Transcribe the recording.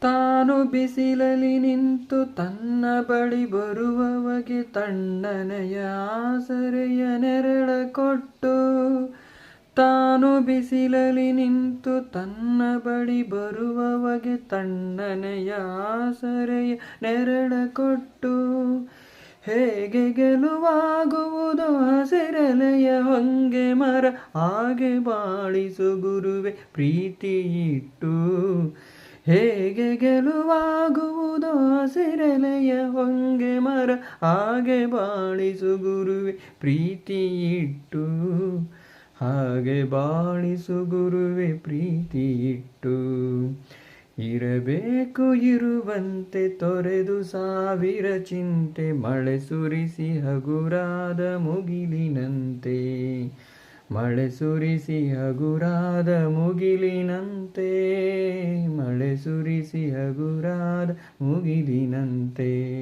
ತಾನು ಬಿಸಿಲಲ್ಲಿ ನಿಂತು ತನ್ನ ಬಳಿ ಬರುವವಗೆ ತಣ್ಣನೆಯ ಆಸರೆಯ ನೆರಳ ಕೊಟ್ಟು, ತಾನು ಬಿಸಿಲಲ್ಲಿ ನಿಂತು ತನ್ನ ಬಳಿ ಬರುವವಗೆ ತಣ್ಣನೆಯ ಆಸರೆಯ ನೆರಳ ಕೊಟ್ಟು, ಹೇಗೆ ಗೆಲುವಾಗುವುದು ಹಸಿರೆಲೆಯ ಹೊಂಗೆ ಮರ, ಹಾಗೆ ಬಾಳಿಸು ಗುರುವೆ ಪ್ರೀತಿ ಇಟ್ಟು. ಹೇಗೆ ಗೆಲುವಾಗುವುದು ಹಸಿರೆಲೆಯ ಹೊಂಗೆ ಮರ, ಹಾಗೆ ಬಾಳಿಸು ಗುರುವೆ ಪ್ರೀತಿ ಇಟ್ಟು. ಹಾಗೆ ಬಾಳಿಸು ಗುರುವೆ ಪ್ರೀತಿ ಇಟ್ಟು. ಇರಬೇಕು ಇರುವಂತೆ ತೊರೆದು ಸಾವಿರ ಚಿಂತೆ, ಮಳೆ ಸುರಿಸಿ ಹಗುರಾದ ಮುಗಿಲಿನಂತೆ. ಮಳೆ ಸುರಿಸಿ ಹಗುರಾದ ಮುಗಿಲಿನಂತೆ. ಮಳೆ ಸುರಿಸಿ ಹಗುರಾದ ಮುಗಿಲಿನಂತೆ.